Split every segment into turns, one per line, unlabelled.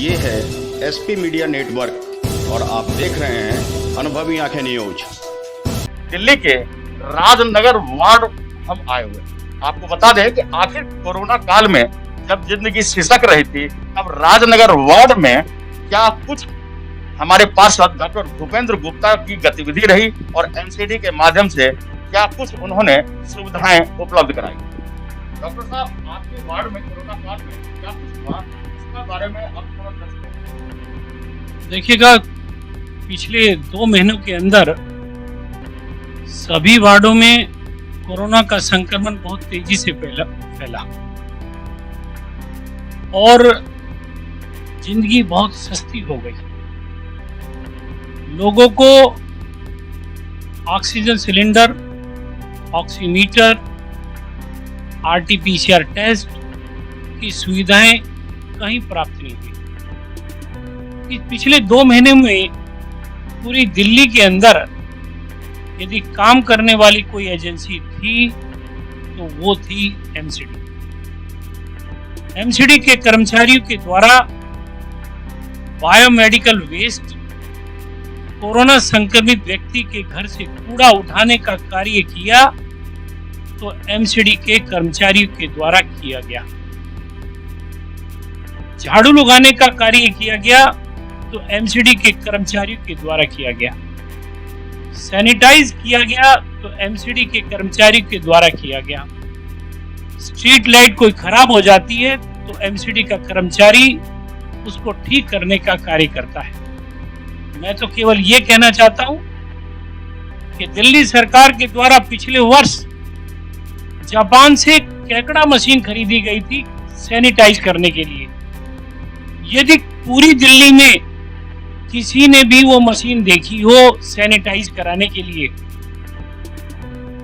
ये है SP media network और आप देख रहे हैं अनुभवी आंखें न्यूज।
दिल्ली के राजनगर वार्ड हम आए हुए। आपको बता दें कि आखिर कोरोना काल में जब जिंदगी सिसक रही थी तब राजनगर वार्ड में क्या कुछ हमारे पार्षद डॉक्टर भूपेंद्र गुप्ता की गतिविधि रही और एमसीडी के माध्यम से क्या कुछ उन्होंने सुविधाएं उपलब्ध कराई। डॉक्टर साहब, आपके वार्ड में कोरोना काल में क्या कुछ हुआ, इसके बारे में आप थोड़ा बताइए।
देखिएगा, पिछले 2 महीनों के अंदर सभी वार्डों में कोरोना का संक्रमण बहुत तेजी से फैला और जिंदगी बहुत सस्ती हो गई। लोगों को oxygen cylinder, oximeter, RTPCR test की सुविधाएं कहीं प्राप्त नहीं हुई। पिछले 2 महीने में पूरी दिल्ली के अंदर यदि काम करने वाली कोई एजेंसी थी तो वो थी एमसीडी। एमसीडी के कर्मचारियों के द्वारा बायोमेडिकल वेस्ट, कोरोना संक्रमित व्यक्ति के घर से कूड़ा उठाने का कार्य किया तो एमसीडी के कर्मचारियों के द्वारा किया गया। झाड़ू लगाने का कार्य किया गया तो एमसीडी के कर्मचारियों के द्वारा किया गया। सैनिटाइज किया गया तो एमसीडी के कर्मचारियों के द्वारा किया गया। स्ट्रीट लाइट कोई खराब हो जाती है तो एमसीडी का कर्मचारी उसको ठीक करने का कार्य करता है। मैं तो केवल ये कहना चाहता हूं कि दिल्ली सरकार के द्वारा पिछले वर्ष जापान से केकड़ा मशीन खरीदी गई थी सैनिटाइज करने के लिए। यदि पूरी दिल्ली में किसी ने भी वो मशीन देखी हो सैनिटाइज कराने के लिए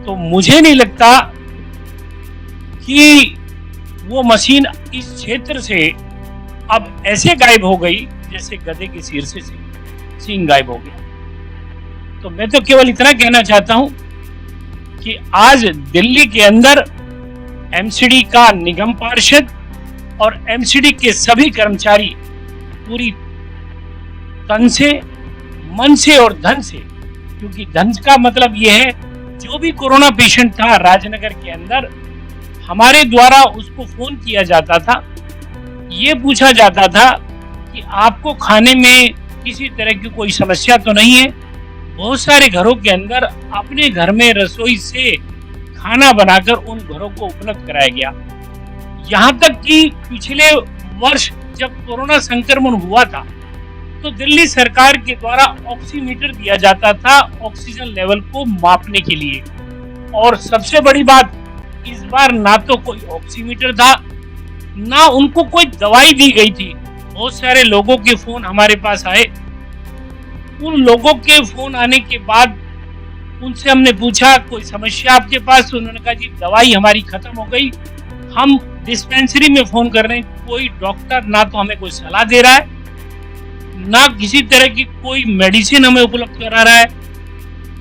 तो मुझे नहीं लगता कि वो मशीन इस क्षेत्र से अब ऐसे गायब हो गई जैसे गधे के सिर से सींग गायब हो गया। तो मैं तो केवल इतना कहना चाहता हूं कि आज दिल्ली के अंदर एमसीडी का निगम पार्षद और एमसीडी के सभी कर्मचारी पूरी तन से, मन से और धन से, क्योंकि धन का मतलब यह है जो भी कोरोना पेशेंट था राजनगर के अंदर हमारे द्वारा उसको फोन किया जाता था, ये पूछा जाता था कि आपको खाने में किसी तरह की कोई समस्या तो नहीं है। बहुत सारे घरों के अंदर अपने घर में रसोई से खाना बनाकर उन घरों को उपलब्ध कराया गया। यहाँ तक कि पिछले वर्ष जब कोरोना संक्रमण हुआ था तो दिल्ली सरकार के द्वारा ऑक्सीमीटर दिया जाता था ऑक्सीजन लेवल को मापने के लिए। और सबसे बड़ी बात, इस बार ना तो कोई ऑक्सीमीटर था ना उनको कोई दवाई दी गई थी। बहुत सारे लोगों के फोन हमारे पास आए। उन लोगों के फोन आने के बाद उनसे हमने पूछा कोई समस्या आपके पास, तो उन्होंने कहा जी दवाई हमारी खत्म हो गई, हम डिस्पेंसरी में फोन कर रहे हैं, कोई डॉक्टर ना तो हमें कोई सलाह दे रहा है ना किसी तरह की कोई मेडिसिन हमें उपलब्ध करा रहा है।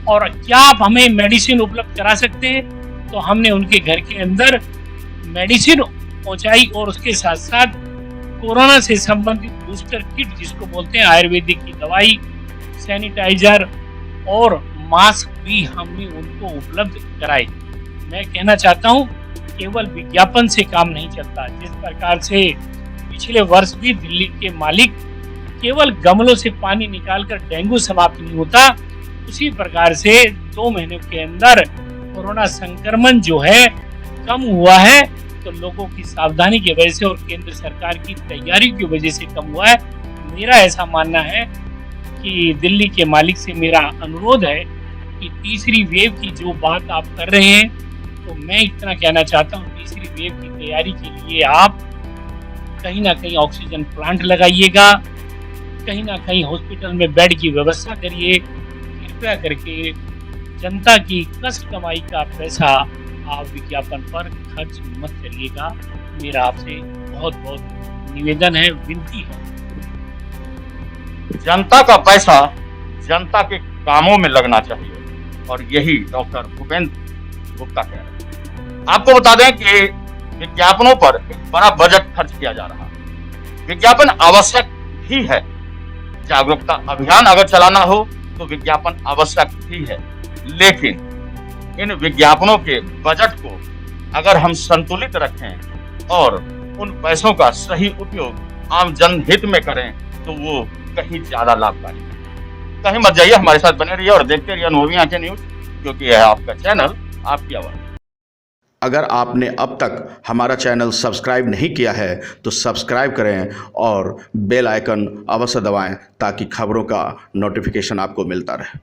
और क्या आप हमें मेडिसिन उपलब्ध करा सकते हैं? तो हमने उनके घर के अंदर मेडिसिन पहुंचाई और उसके साथ साथ कोरोना से संबंधित बूस्टर किट जिसको बोलते हैं, आयुर्वेदिक की दवाई, सैनिटाइजर और मास्क भी हमने उनको उपलब्ध कराए। मैं कहना चाहता हूं केवल विज्ञापन से काम नहीं चलता। जिस प्रकार से पिछले वर्ष भी दिल्ली के मालिक केवल गमलों से पानी निकालकर डेंगू समाप्त नहीं होता, उसी प्रकार से 2 महीनों के अंदर कोरोना संक्रमण जो है कम हुआ है तो लोगों की सावधानी की वजह से और केंद्र सरकार की तैयारी की वजह से कम हुआ है। मेरा ऐसा मानना है कि दिल्ली के मालिक से मेरा अनुरोध है कि तीसरी वेव की जो बात आप कर रहे हैं, तो मैं इतना कहना चाहता हूँ तीसरी वेव की तैयारी के लिए आप कहीं ना कहीं ऑक्सीजन प्लांट लगाइएगा, कहीं ना कहीं हॉस्पिटल में बेड की व्यवस्था करिए। कृपया करके जनता की कष्ट कमाई का पैसा आप विज्ञापन पर खर्च मत करिएगा। मेरा आपसे बहुत बहुत निवेदन है, विनती है।
जनता का पैसा जनता के कामों में लगना चाहिए और यही डॉक्टर भूपेंद्र गुप्ता कह रहे हैं। आपको बता दें कि विज्ञापनों पर एक बड़ा बजट खर्च किया जा रहा है। विज्ञापन आवश्यक भी है। जागरूकता अभियान अगर चलाना हो तो विज्ञापन आवश्यक भी है, लेकिन इन विज्ञापनों के बजट को अगर हम संतुलित रखें और उन पैसों का सही उपयोग आम जनहित में करें तो वो कहीं ज्यादा लाभकारी है। कहीं मत जाइए, हमारे साथ बने रहिए और देखते रहिए अनुभवी आंखें न्यूज, क्योंकि यह आपका चैनल, आपकी आवाज।
अगर आपने अब तक हमारा चैनल सब्सक्राइब नहीं किया है तो सब्सक्राइब करें और बेल आइकन अवश्य दबाएं ताकि खबरों का नोटिफिकेशन आपको मिलता रहे।